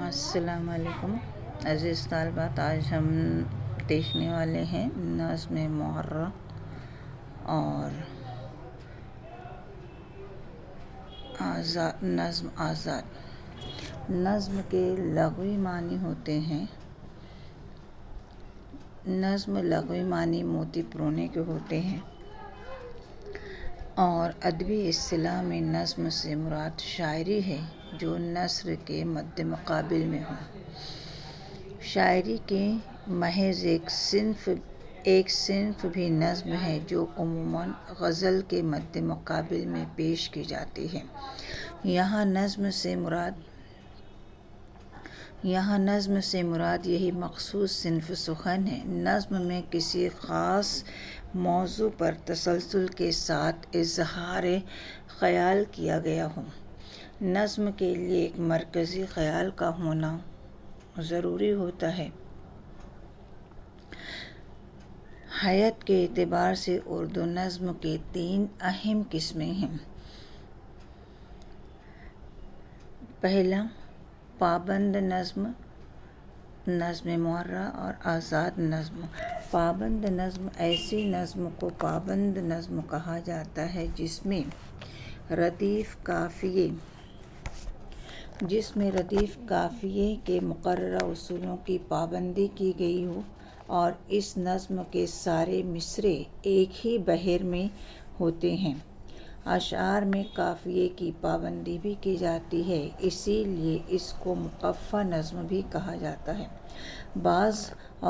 السلام علیکم عزیز طالبات، آج ہم دیکھنے والے ہیں نظم معرہ اور نظم آزاد۔ نظم کے لغوی معنی ہوتے ہیں، نظم لغوی معنی موتی پرونے کے ہوتے ہیں اور ادبی اصطلاح میں نظم سے مراد شاعری ہے جو نثر کے مد مقابل میں ہو۔ شاعری کے محض ایک صنف بھی نظم ہے جو عموماً غزل کے مد مقابل میں پیش کی جاتی ہے۔ یہاں نظم سے مراد یہی مخصوص صنف سخن ہے۔ نظم میں کسی خاص موضوع پر تسلسل کے ساتھ اظہار خیال کیا گیا ہو۔ نظم کے لیے ایک مرکزی خیال کا ہونا ضروری ہوتا ہے۔ حیت کے اعتبار سے اردو نظم کی 3 اہم قسمیں ہیں۔ پہلا، پابند نظم، نظم معرہ اور آزاد نظم۔ پابند نظم ایسی نظم کو پابند نظم کہا جاتا ہے جس میں ردیف قافیے کے مقررہ اصولوں کی پابندی کی گئی ہو اور اس نظم کے سارے مصرعے ایک ہی بحر میں ہوتے ہیں۔ اشعار میں قافیے کی پابندی بھی کی جاتی ہے، اسی لیے اس کو مقفع نظم بھی کہا جاتا ہے۔ بعض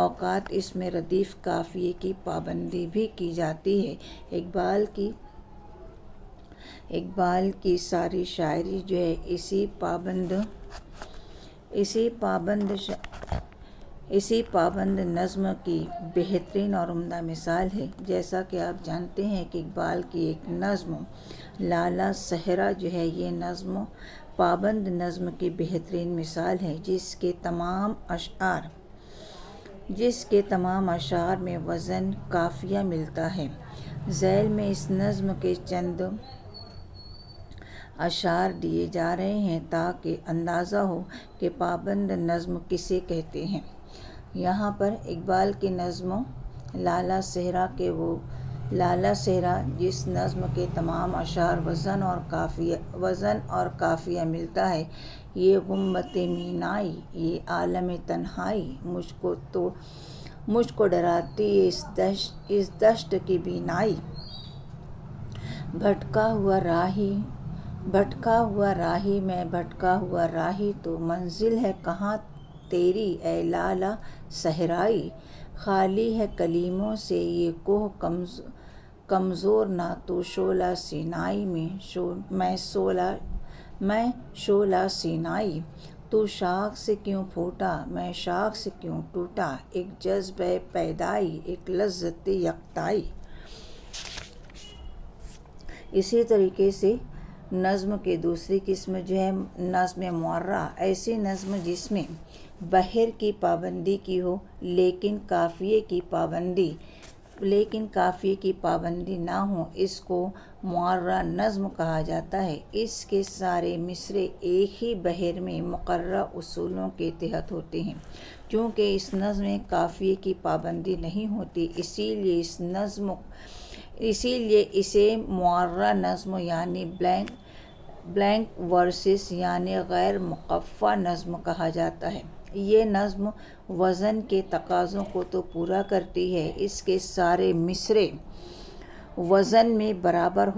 اوقات اس میں ردیف قافیے کی پابندی بھی کی جاتی ہے۔ اقبال کی ساری شاعری جو ہے اسی پابند نظم کی بہترین اور عمدہ مثال ہے۔ جیسا کہ آپ جانتے ہیں کہ اقبال کی ایک نظم لالہ صحرا جو ہے، یہ نظم پابند نظم کی بہترین مثال ہے، جس کے تمام اشعار میں وزن قافیہ ملتا ہے۔ ذیل میں اس نظم کے چند اشعار دیے جا رہے ہیں تاکہ اندازہ ہو کہ پابند نظم کسے کہتے ہیں۔ یہاں پر اقبال کی نظم لالہ صحرا جس نظم کے تمام اشعار وزن اور قافیہ ملتا ہے، یہ غمت مینائی، یہ عالم تنہائی، مجھ کو ڈراتی اس دشت کی بینائی، بھٹکا ہوا راہی میں بھٹکا ہوا راہی، تو منزل ہے کہاں تیری اے لالہ صحرائی، خالی ہے کلیموں سے یہ کوہ کمزور، نہ تو شعلہ سینائی میں شعلہ سینائی، تو شاخ سے کیوں پھوٹا میں شاخ سے کیوں ٹوٹا، ایک جذبہ پیدائی ایک لذت یکتائی۔ اسی طریقے سے نظم کی دوسری قسم جو ہے نظم معرہ، ایسی نظم جس میں بحر کی پابندی کی ہو لیکن قافیے کی پابندی نہ ہو، اس کو معرہ نظم کہا جاتا ہے۔ اس کے سارے مصرعے ایک ہی بحر میں مقررہ اصولوں کے تحت ہوتے ہیں۔ چونکہ اس نظم میں قافیے کی پابندی نہیں ہوتی، اسی لیے اسے معرہ نظم یعنی بلینک ورسز یعنی غیر مقفع نظم کہا جاتا ہے۔ یہ نظم وزن کے تقاضوں کو تو پورا کرتی ہے، اس کے سارے مصرعے وزن میں برابر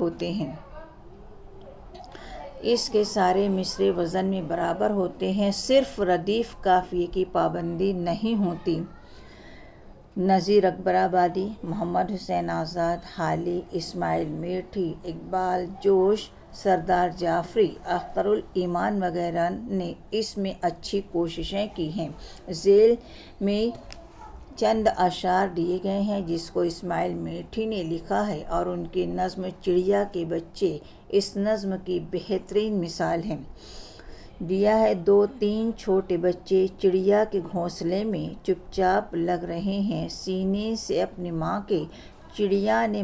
ہوتے ہیں، صرف ردیف قافیے کی پابندی نہیں ہوتی۔ نذیر اکبر آبادی، محمد حسین آزاد، حالی، اسماعیل میٹھی، اقبال جوش، سردار جعفری، اختر الایمان وغیرہ نے اس میں اچھی کوششیں کی ہیں۔ ذیل میں چند اشعار دیے گئے ہیں جس کو اسماعیل میٹھی نے لکھا ہے اور ان کی نظم چڑیا کے بچے اس نظم کی بہترین مثال ہے۔ دیا ہے 2-3 چھوٹے بچے چڑیا کے گھونسلے میں، چپ چاپ لگ رہے ہیں سینے سے اپنی ماں کے، چڑیا نے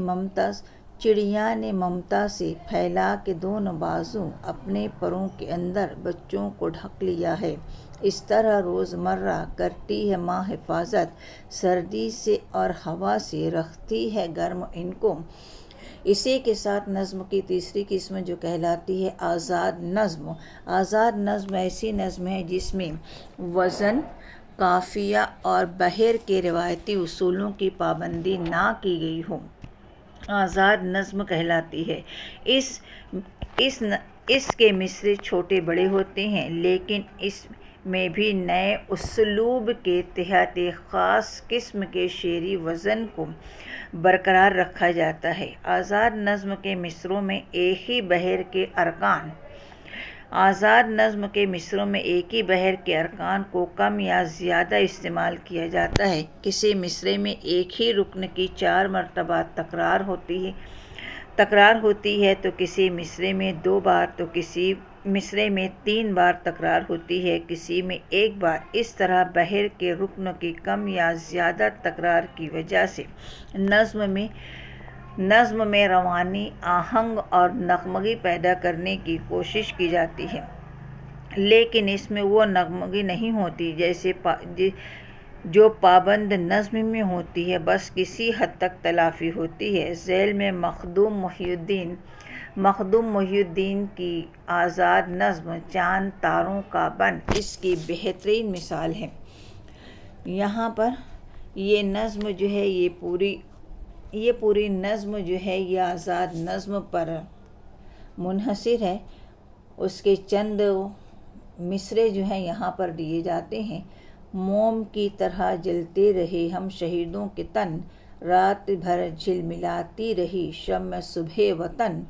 चिड़िया ने ममता से फैला के दोनों बाजू अपने परों के अंदर बच्चों को ढक लिया है। इस तरह रोज़मर्रा करती है माँ हिफाजत, सर्दी से और हवा से रखती है गर्म इनको। इसी के साथ नज़्म की तीसरी किस्म जो कहलाती है आज़ाद नज़्म। आज़ाद नज़्म ऐसी नज़्म है जिसमें वज़न, काफ़िया और बहर के रिवायती उसूलों की पाबंदी ना की गई हो, आज़ाद नज़्म कहलाती है। इसके मिसरे छोटे बड़े होते हैं, लेकिन इसमें भी नए उसलूब के तहत एक ख़ास किस्म के शेरी वज़न को बरकरार रखा जाता है। आज़ाद नज़्म के मिसरों में एक ही बहर के अरकान को कम या ज़्यादा इस्तेमाल किया जाता है। किसी मिसरे में एक ही रुकन की 4 मरतबा तकरार होती है तो किसी मिसरे में 2 बार, तो किसी मिसरे में 3 बार तकरार होती है, किसी में 1 बार। इस तरह बहर के रुकन की कम या ज़्यादा तकरार की वजह से नज़्म में रवानी, आहंग और नगमगी पैदा करने की कोशिश की जाती है, लेकिन इसमें वो नगमगी नहीं होती जैसे जो पाबंद नज़्म में होती है, बस किसी हद तक तलाफ़ी होती है। ज़ैल में मखदूम मुहिउद्दीन की आज़ाद नज़्म चांद तारों का बन इसकी बेहतरीन मिसाल है। यहाँ पर ये नज़्म जो है ये पूरी नज़्म जो है ये आज़ाद नज़्म पर मुनहसिर है। उसके चंद मिसरे जो हैं यहाँ पर दिए जाते हैं। मोम की तरह जलते रहे हम शहीदों के तन, रात भर झिलमिलाती रही शम्म सुबह वतन,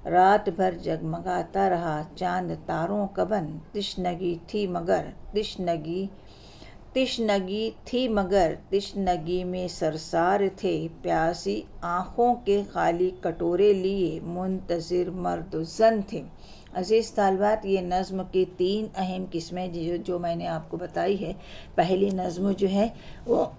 रात भर जगमगाता रहा चांद तारों का बन, तिश्नगी मगर तिश्नगी में सरसार थे, प्यासी आँखों के खाली कटोरे लिए मुंतज़िर मर्द ज़न थे। अज़ीज़ तालिबात, ये नज़्म की 3 अहम किस्में जो मैंने आपको बताई है। पहली नज़्म जो है वो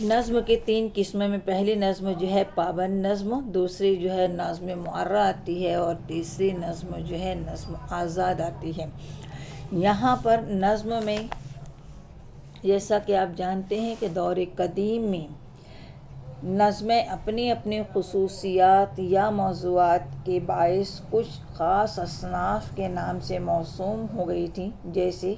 नज़्म की 3 किस्में में पहली नज़्म जो है पाबंद नज़्म, दूसरी जो है नज़्म मुअर्रा आती है और तीसरी नज़्म जो है नज़्म आज़ाद आती है। यहाँ पर नज़्म में जैसा कि आप जानते हैं कि दौर कदीम में नज़्में अपनी अपनी खुसूसियात या मौज़ूआत के बाइस कुछ ख़ास असनाफ़ के नाम से मौसूम हो गई थी। जैसे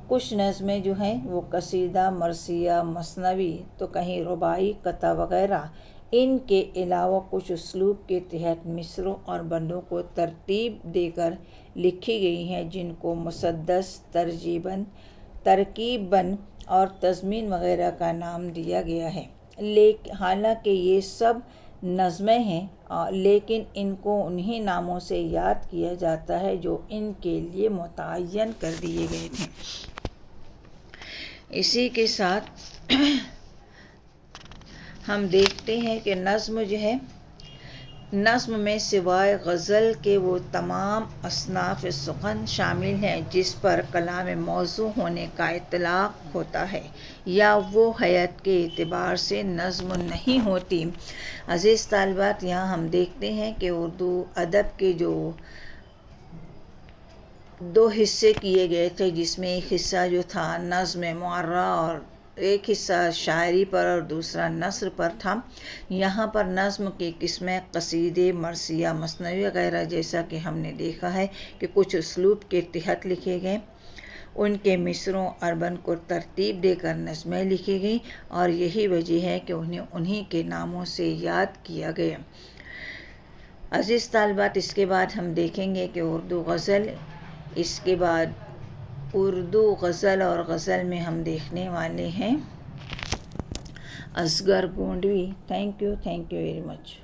कुछ नज़्में जो हैं वो कसीदा, मरसिया, मसनवी, तो कहीं रुबाई, कता वग़ैरह। इनके अलावा कुछ उसलूब के तहत मिसरों और बंदों को तरतीब देकर लिखी गई हैं, जिनको मुसद्दस, तरकीबन और तज़मीन वग़ैरह का नाम दिया गया है। हालांकि ये सब नज़्में हैं, लेकिन इनको उन्हीं नामों से याद किया जाता है जो इनके लिए मुतय्यन कर दिए गए थे। इसी के साथ हम देखते हैं कि नज़्म जो है, नज़्म में सिवाय गज़ल के वो तमाम असनाफ़ सुख़न शामिल हैं जिस पर कलाम मौज़ू होने का इतलाक़ होता है या वो हैत के एतबार से नज़्म नहीं होती। अज़ीज़ तालिबात, यहाँ हम देखते हैं कि उर्दू अदब के जो 2 हिस्से किए गए थे, जिसमें एक हिस्सा जो था नज़्म मुअर्रा और एक हिस्सा शायरी पर और दूसरा नस्र पर था। यहाँ पर नज़्म की किस्में कसीदे, मरसिया, मसनवी वगैरह जैसा कि हमने देखा है कि कुछ उसलूब के तहत लिखे गए, उनके मिसरों अरबन को तरतीब देकर नज़्में लिखी गई और यही वजह है कि उन्हें उन्हीं के नामों से याद किया गया। अज़ीज़ तालिबात, इसके बाद हम देखेंगे कि उर्दू गज़ल, इसके बाद उर्दू गज़ल और गज़ल में हम देखने वाले हैं Asghar Gondvi. Thank you very much.